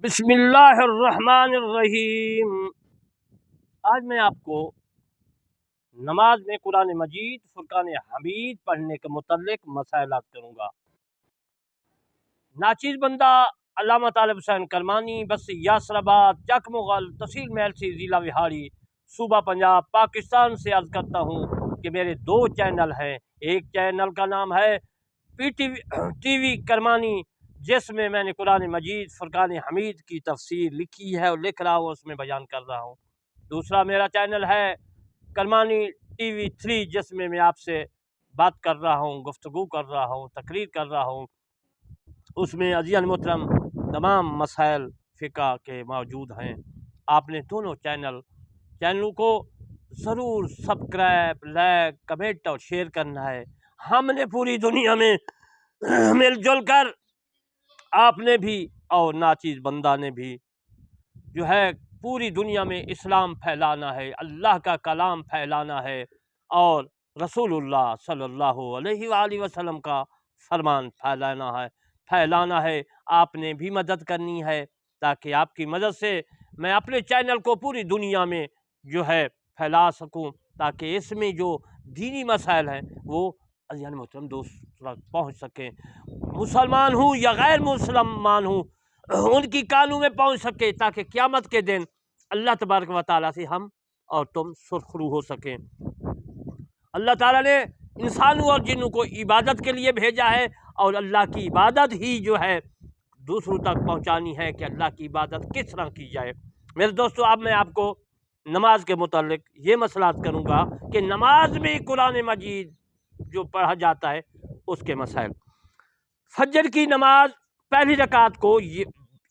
بسم اللہ الرحمن الرحیم۔ آج میں آپ کو نماز میں قرآن مجید فرقان حمید پڑھنے کے متعلق مسائلات کروں گا۔ ناچیز بندہ علامہ طالب حسین کرمانی، بس یاسر آباد، چک مغل، تحصیل میلسی، ضلع وہاڑی، صوبہ پنجاب، پاکستان سے عرض کرتا ہوں کہ میرے دو چینل ہیں۔ ایک چینل کا نام ہے ٹی وی کرمانی، جس میں نے قرآن مجید فرقان حمید کی تفسیر لکھی ہے اور لکھ رہا ہوں، اس میں بیان کر رہا ہوں۔ دوسرا میرا چینل ہے کرمانی ٹی وی 3، جس میں آپ سے بات کر رہا ہوں، گفتگو کر رہا ہوں، تقریر کر رہا ہوں۔ اس میں عزیزان محترم تمام مسائل فقہ کے موجود ہیں۔ آپ نے دونوں چینلوں کو ضرور سبسکرائب، لائک، کمنٹ اور شیئر کرنا ہے۔ ہم نے پوری دنیا میں مل جل کر، آپ نے بھی اور ناچیز بندہ نے بھی جو ہے پوری دنیا میں اسلام پھیلانا ہے، اللہ کا کلام پھیلانا ہے اور رسول اللہ صلی اللہ علیہ وآلہ وسلم کا فرمان پھیلانا ہے۔ آپ نے بھی مدد کرنی ہے تاکہ آپ کی مدد سے میں اپنے چینل کو پوری دنیا میں جو ہے پھیلا سکوں، تاکہ اس میں جو دینی مسائل ہیں وہ عزیزان محترم دوست تک پہنچ سکیں۔ مسلمان ہوں یا غیر مسلمان ہوں، ان کی کانوں میں پہنچ سکے، تاکہ قیامت کے دن اللہ تبارک و تعالیٰ سے ہم اور تم سرخرو ہو سکیں۔ اللہ تعالیٰ نے انسانوں اور جنوں کو عبادت کے لیے بھیجا ہے، اور اللہ کی عبادت ہی جو ہے دوسروں تک پہنچانی ہے کہ اللہ کی عبادت کس طرح کی جائے۔ میرے دوستو، اب میں آپ کو نماز کے متعلق یہ مسئلات کروں گا کہ نماز میں قرآن مجید جو پڑھا جاتا ہے اس کے مسائل۔ فجر کی نماز پہلی رکعت کو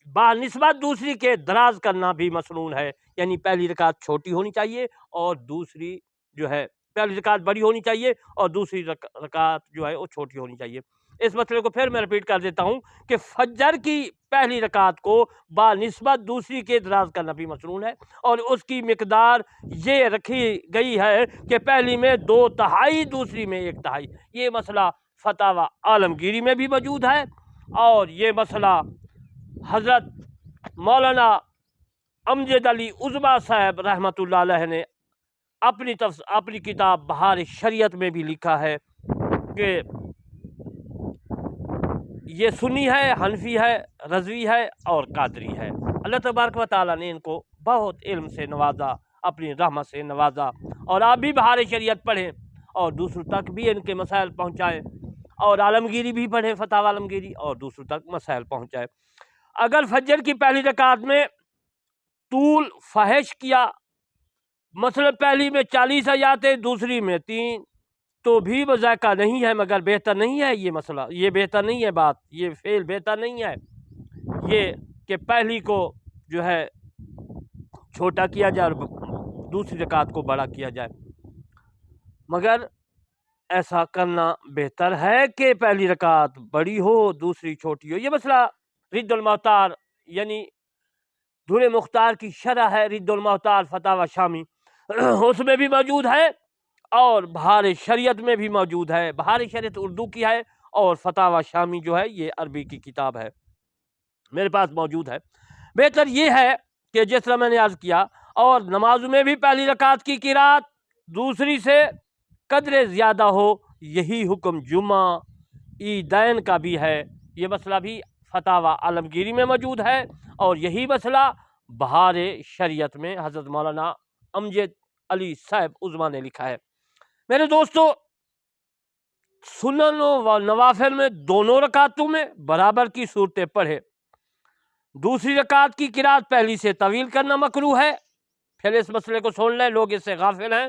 بنسبت دوسری کے دراز کرنا بھی مسنون ہے، یعنی پہلی رکعت چھوٹی ہونی چاہیے اور دوسری جو ہے پہلی رکعت بڑی ہونی چاہیے اور دوسری رکعت جو ہے وہ چھوٹی ہونی چاہیے۔ اس مسئلے کو پھر میں رپیٹ کر دیتا ہوں کہ فجر کی پہلی رکعت کو بنسبت دوسری کے دراز کرنا بھی مسنون ہے، اور اس کی مقدار یہ رکھی گئی ہے کہ پہلی میں 2/3، دوسری میں 1/3۔ یہ مسئلہ فتاوی عالمگیری میں بھی موجود ہے، اور یہ مسئلہ حضرت مولانا امجد علی عظما صاحب رحمۃ اللہ علیہ نے اپنی کتاب بہار شریعت میں بھی لکھا ہے کہ یہ سنی ہے، حنفی ہے، رضوی ہے اور قادری ہے۔ اللہ تبارک و تعالیٰ نے ان کو بہت علم سے نوازا، اپنی رحمت سے نوازا، اور آپ بھی بہار شریعت پڑھیں اور دوسروں تک بھی ان کے مسائل پہنچائیں، اور عالمگیری بھی پڑھیں، فتاوی عالمگیری، اور دوسروں تک مسائل پہنچائیں۔ اگر فجر کی پہلی رکعت میں طول فحش کیا، مثلا پہلی میں 40 آیاتیں، دوسری میں 3، تو بھی بذائقہ نہیں ہے، مگر بہتر نہیں ہے یہ مسئلہ، یہ بہتر نہیں ہے بات، یہ فعل بہتر نہیں ہے یہ کہ پہلی کو جو ہے چھوٹا کیا جائے اور دوسری رکعت کو بڑا کیا جائے، مگر ایسا کرنا بہتر ہے کہ پہلی رکعت بڑی ہو دوسری چھوٹی ہو۔ یہ مسئلہ رد المحتار یعنی دور مختار کی شرح ہے، رد المحتار فتاوی شامی، اس میں بھی موجود ہے، اور بہار شریعت میں بھی موجود ہے۔ بہار شریعت اردو کی ہے اور فتاوی شامی جو ہے یہ عربی کی کتاب ہے، میرے پاس موجود ہے۔ بہتر یہ ہے کہ جس طرح میں نے عرض کیا، اور نمازوں میں بھی پہلی رکعت کی قرات دوسری سے قدر زیادہ ہو، یہی حکم جمعہ عیدین کا بھی ہے۔ یہ مسئلہ بھی فتاوی عالمگیری میں موجود ہے، اور یہی مسئلہ بہار شریعت میں حضرت مولانا امجد علی صاحب عظما نے لکھا ہے۔ میرے دوستو، سنن و نوافل میں دونوں رکعتوں میں برابر کی صورتیں پڑھے۔ دوسری رکعت کی قرات پہلی سے طویل کرنا مکروہ ہے۔ پھر اس مسئلے کو سن لیں، لوگ اس سے غافل ہیں۔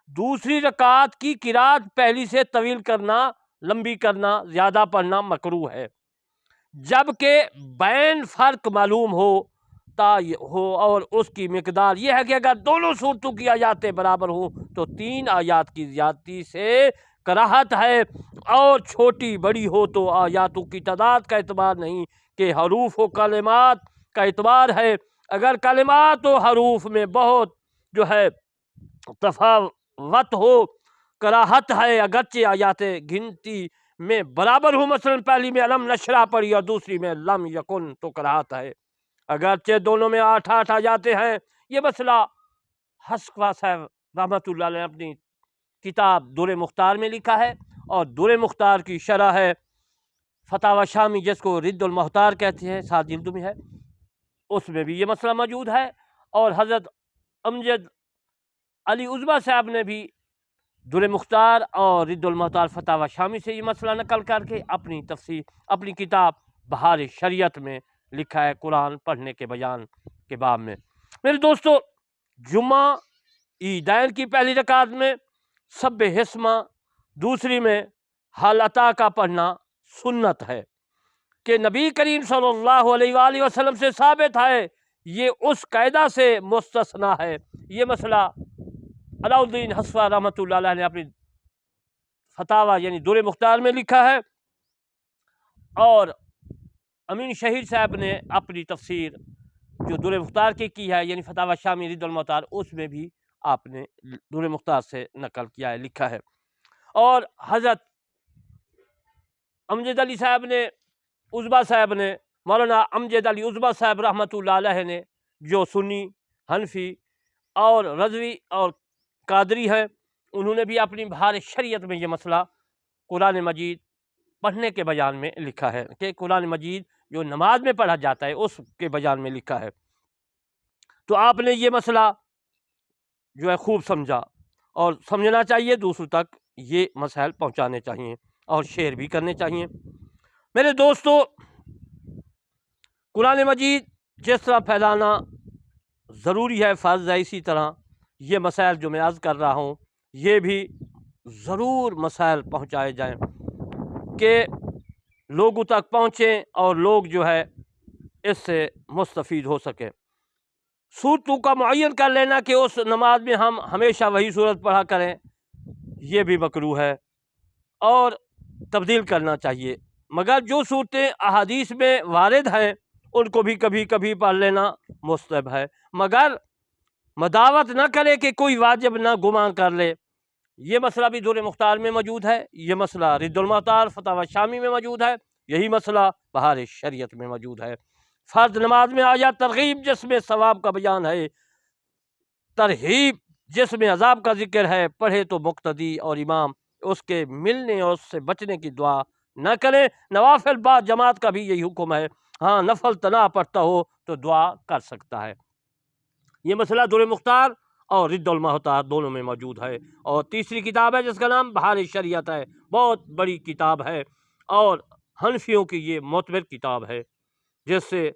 دوسری رکعت کی قرات پہلی سے طویل کرنا، لمبی کرنا، زیادہ پڑھنا مکروہ ہے، جبکہ بین فرق معلوم ہو اور اس کی مقدار یہ ہے کہ اگر دونوں صورتوں کی آیاتیں برابر ہوں تو 3 آیات کی زیادتی سے کراہت ہے، اور چھوٹی بڑی ہو تو آیاتوں کی تعداد کا اعتبار نہیں کہ حروف و کلمات کا اعتبار ہے۔ اگر کلمات و حروف میں بہت جو ہے تفاوت ہو، کراہت ہے، اگرچہ آیاتیں گنتی میں برابر ہوں، مثلا پہلی میں علم نشرح پڑھی اور دوسری میں لم یکن، تو کراہت ہے۔ اگرچہ دونوں میں 8 آ جاتے ہیں۔ یہ مسئلہ حسکوا صاحب رحمۃ اللہ علیہ نے اپنی کتاب در مختار میں لکھا ہے، اور در مختار کی شرح ہے فتاوی شامی، جس کو رد المختار کہتے ہیں، 7 جلد میں ہے، اس میں بھی یہ مسئلہ موجود ہے۔ اور حضرت امجد علی عزبہ صاحب نے بھی در مختار اور رد المختار فتاوی شامی سے یہ مسئلہ نقل کر کے اپنی تفسیر، اپنی کتاب بہار شریعت میں لکھا ہے، قرآن پڑھنے کے بیان کے باب میں۔ میرے دوستو، جمعہ عیدین کی پہلی رکعت میں سب حسمہ، دوسری میں حل عطا کا پڑھنا سنت ہے کہ نبی کریم صلی اللہ علیہ وآلہ وسلم سے ثابت ہے، یہ اس قاعدہ سے مستثنا ہے۔ یہ مسئلہ علاء الدین حسکوا رحمۃ اللہ علیہ نے اپنی فتاوی یعنی در مختار میں لکھا ہے، اور امین شہید صاحب نے اپنی تفسیر جو در مختار کی ہے یعنی فتاوی شامی رد المختار، اس میں بھی آپ نے در مختار سے نقل کیا ہے، لکھا ہے۔ اور حضرت امجد علی صاحب نے، عزبہ صاحب نے، مولانا امجد علی عزبہ صاحب رحمۃ اللہ علیہ نے، جو سنی، حنفی اور رضوی اور قادری ہیں، انہوں نے بھی اپنی بہار شریعت میں یہ مسئلہ قرآن مجید پڑھنے کے بیان میں لکھا ہے کہ قرآن مجید جو نماز میں پڑھا جاتا ہے اس کے بیان میں لکھا ہے۔ تو آپ نے یہ مسئلہ جو ہے خوب سمجھا، اور سمجھنا چاہیے، دوسروں تک یہ مسائل پہنچانے چاہیے اور شیئر بھی کرنے چاہیے۔ میرے دوستو، قرآن مجید جس طرح پھیلانا ضروری ہے، فرض ہے، اسی طرح یہ مسائل جو میں عرض کر رہا ہوں یہ بھی ضرور مسائل پہنچائے جائیں کہ لوگوں تک پہنچیں اور لوگ جو ہے اس سے مستفید ہو سکیں۔ صورتوں کا معین کر لینا کہ اس نماز میں ہم ہمیشہ وہی صورت پڑھا کریں، یہ بھی مکروہ ہے، اور تبدیل کرنا چاہیے۔ مگر جو صورتیں احادیث میں وارد ہیں ان کو بھی کبھی کبھی پڑھ لینا مستحب ہے، مگر مداوت نہ کرے کہ کوئی واجب نہ گمان کر لے۔ یہ مسئلہ بھی در مختار میں موجود ہے، یہ مسئلہ رد المختار فتاوی شامی میں موجود ہے، یہی مسئلہ بہار شریعت میں موجود ہے۔ فرض نماز میں آیا ترغیب جس میں ثواب کا بیان ہے، ترہیب جس میں عذاب کا ذکر ہے، پڑھے تو مقتدی اور امام اس کے ملنے اور اس سے بچنے کی دعا نہ کرے۔ نوافل بعد جماعت کا بھی یہی حکم ہے، ہاں نفل تنہا پڑھتا ہو تو دعا کر سکتا ہے۔ یہ مسئلہ در مختار اور رد المختار دونوں میں موجود ہے۔ اور تیسری کتاب ہے جس کا نام بہار شریعت ہے، بہت بڑی کتاب ہے، اور حنفیوں کی یہ معتبر کتاب ہے، جس سے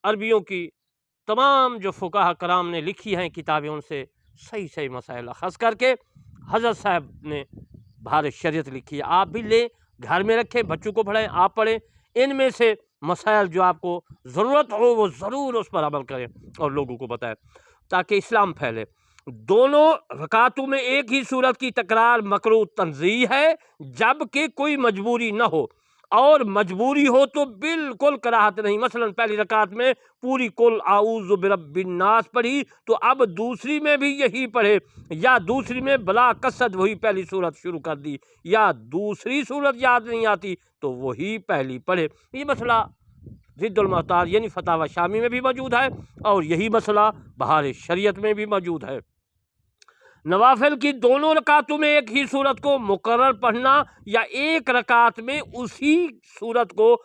عربیوں کی تمام جو فقہا کرام نے لکھی ہیں کتابیں، ان سے صحیح مسائل اخذ کر کے حضرت صاحب نے بہار شریعت لکھی ہے۔ آپ بھی لیں، گھر میں رکھیں، بچوں کو پڑھائیں، آپ پڑھیں، ان میں سے مسائل جو آپ کو ضرورت ہو وہ ضرور اس پر عمل کریں اور لوگوں کو بتائیں تاکہ اسلام پھیلے۔ دونوں رکعتوں میں ایک ہی صورت کی تکرار مکروہ تنزیہ ہے جب کہ کوئی مجبوری نہ ہو، اور مجبوری ہو تو بالکل کراہت نہیں۔ مثلا پہلی رکعت میں پوری قل اعوذ برب الناس پڑھی تو اب دوسری میں بھی یہی پڑھے، یا دوسری میں بلا قصد وہی پہلی صورت شروع کر دی، یا دوسری صورت یاد نہیں آتی تو وہی پہلی پڑھے۔ یہ مسئلہ رد المختار یعنی فتاوی شامی میں بھی موجود ہے، اور یہی مسئلہ بہار شریعت میں بھی موجود ہے۔ نوافل کی دونوں رکعتوں میں ایک ہی صورت کو مقرر پڑھنا یا ایک رکعت میں اسی صورت کو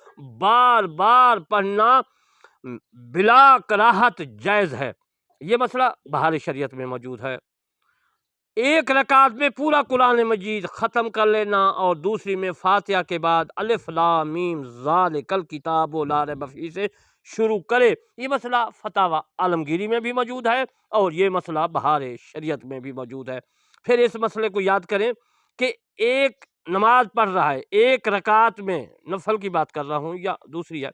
بار بار پڑھنا بلا کراہت جائز ہے۔ یہ مسئلہ بہار شریعت میں موجود ہے۔ ایک رکعت میں پورا قرآن مجید ختم کر لینا اور دوسری میں فاتحہ کے بعد الف لام میم ذالک الکتاب لا ریب فیہ سے شروع کرے۔ یہ مسئلہ فتاوی عالمگیری میں بھی موجود ہے، اور یہ مسئلہ بہار شریعت میں بھی موجود ہے۔ پھر اس مسئلے کو یاد کریں کہ ایک نماز پڑھ رہا ہے، ایک رکعت میں، نفل کی بات کر رہا ہوں یا دوسری ہے،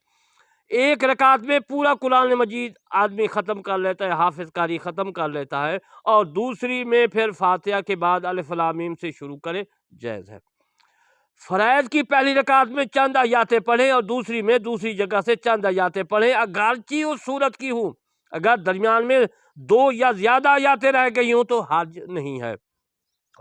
ایک رکعت میں پورا قرآن مجید آدمی ختم کر لیتا ہے، حافظ قاری ختم کر لیتا ہے، اور دوسری میں پھر فاتحہ کے بعد الف لام میم سے شروع کرے، جائز ہے۔ فرائض کی پہلی رکعت میں چند آیاتیں پڑھیں اور دوسری میں دوسری جگہ سے چند آیاتیں پڑھیں، اگرچہ اس صورت کی ہوں۔ اگر درمیان میں 2 یا زیادہ آیاتیں رہ گئی ہوں تو حرج نہیں ہے،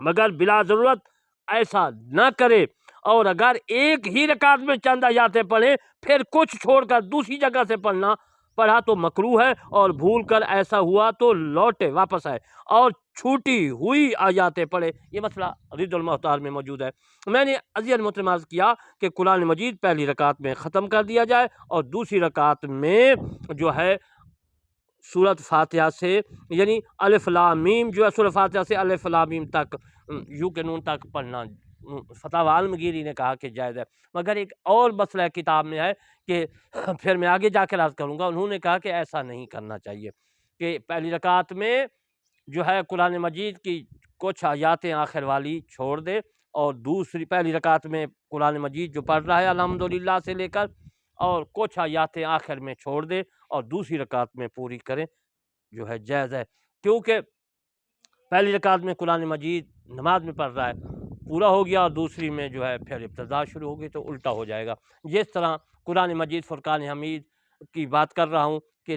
مگر بلا ضرورت ایسا نہ کرے۔ اور اگر ایک ہی رکعت میں چند آیاتیں پڑھیں پھر کچھ چھوڑ کر دوسری جگہ سے پڑھنا پڑھا تو مکروہ ہے، اور بھول کر ایسا ہوا تو لوٹے واپس آئے اور چھوٹی ہوئی آیاتیں پڑھے۔ یہ مسئلہ رد المحتار میں موجود ہے۔ میں نے عزیز محترم عرض کیا کہ قرآن مجید پہلی رکعت میں ختم کر دیا جائے، اور دوسری رکعت میں جو ہے سورۃ فاتحہ سے، یعنی الف لام میم جو ہے سورۃ فاتحہ سے الف لام میم تک، یو کے نون تک پڑھنا فتاوی عالمگیری نے کہا کہ جائز ہے۔ مگر ایک اور مسئلہ کتاب میں ہے کہ پھر میں آگے جا کے عرض کروں گا، انہوں نے کہا کہ ایسا نہیں کرنا چاہیے، کہ پہلی رکعت میں جو ہے قرآن مجید کی کچھ آیاتیں آخر والی چھوڑ دے، اور دوسری پہلی رکعت میں قرآن مجید جو پڑھ رہا ہے الحمدللہ سے لے کر، اور کچھ آیاتیں آخر میں چھوڑ دے اور دوسری رکعت میں پوری کریں، جو ہے جائز ہے۔ کیونکہ پہلی رکعت میں قرآن مجید نماز میں پڑھ رہا ہے، پورا ہو گیا، اور دوسری میں جو ہے پھر ابتدا شروع ہوگی تو الٹا ہو جائے گا۔ جس طرح قرآن مجید فرقان حمید کی بات کر رہا ہوں کہ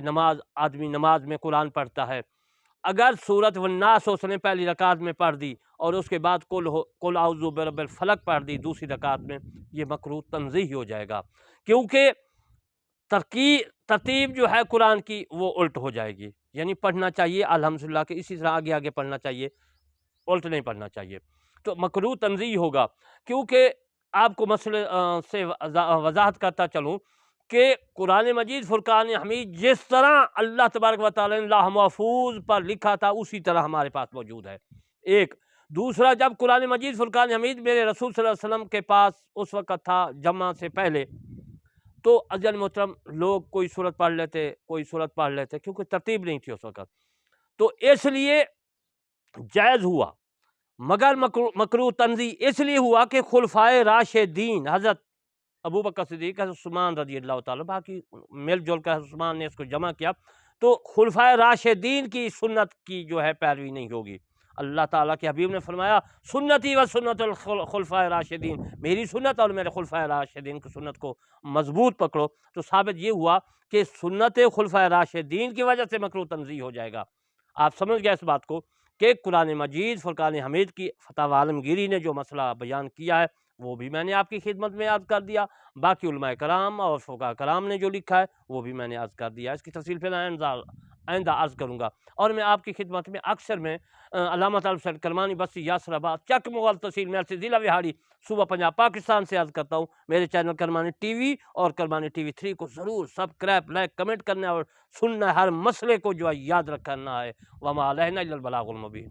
آدمی نماز میں قرآن پڑھتا ہے، اگر سورۃ والناس اس نے پہلی رکعت میں پڑھ دی اور اس کے بعد قل اعوذ برب الفلق پڑھ دی دوسری رکعت میں، یہ مکروہ تنزیہی ہو جائے گا، کیونکہ ترتیب جو ہے قرآن کی وہ الٹ ہو جائے گی۔ یعنی پڑھنا چاہیے الحمدللہ کے اسی طرح آگے آگے پڑھنا چاہیے، الٹ نہیں پڑھنا چاہیے، تو مکروہ تنزیہی ہوگا۔ کیونکہ آپ کو مسئلے سے وضاحت کرتا چلوں کہ قرآن مجید فرقان حمید جس طرح اللہ تبارک و تعالی نے لوح محفوظ پر لکھا تھا اسی طرح ہمارے پاس موجود ہے، ایک۔ دوسرا، جب قرآن مجید فرقان حمید میرے رسول صلی اللہ علیہ وسلم کے پاس اس وقت تھا جمعہ سے پہلے، تو عزیز محترم لوگ کوئی سورت پڑھ لیتے کیونکہ ترتیب نہیں تھی اس وقت، تو اس لیے جائز ہوا، مگر مکروہ تنزیہ اس لیے ہوا کہ خلفائے راشدین حضرت ابو بکر صدیق، حضرت عثمان رضی اللہ تعالیٰ، باقی مل جل کر حضرت عثمان نے اس کو جمع کیا، تو خلفائے راشدین کی سنت کی جو ہے پیروی نہیں ہوگی۔ اللہ تعالیٰ کے حبیب نے فرمایا سنتی و سنت الخلفائے راشدین، میری سنت اور میرے خلفائے راشدین کی سنت کو مضبوط پکڑو، تو ثابت یہ ہوا کہ سنت خلفائے راشدین کی وجہ سے مکروہ تنزیہ ہو جائے گا۔ آپ سمجھ گئے اس بات کو کہ قرآن مجید فرقان حمید کی فتاوی عالمگیری نے جو مسئلہ بیان کیا ہے وہ بھی میں نے آپ کی خدمت میں عرض کر دیا، باقی علماء کرام اور فقہاء کرام نے جو لکھا ہے وہ بھی میں نے عرض کر دیا، اس کی تفصیل پھر آئندہ عرض کروں گا۔ اور میں آپ کی خدمت میں اکثر میں علامہ طالب حسین کرمانی بستی یاسر آباد چک مغل تحصیل محل سے ضلع وہاڑی صوبہ پنجاب پاکستان سے عرض کرتا ہوں، میرے چینل کرمانی ٹی وی اور کرمانی ٹی وی 3 کو ضرور سبسکرائب، لائک، کمنٹ کرنا ہے، اور سننا ہے، ہر مسئلے کو جو ہے یاد رکھنا ہے۔ وما علینا الا البلاغ المبین۔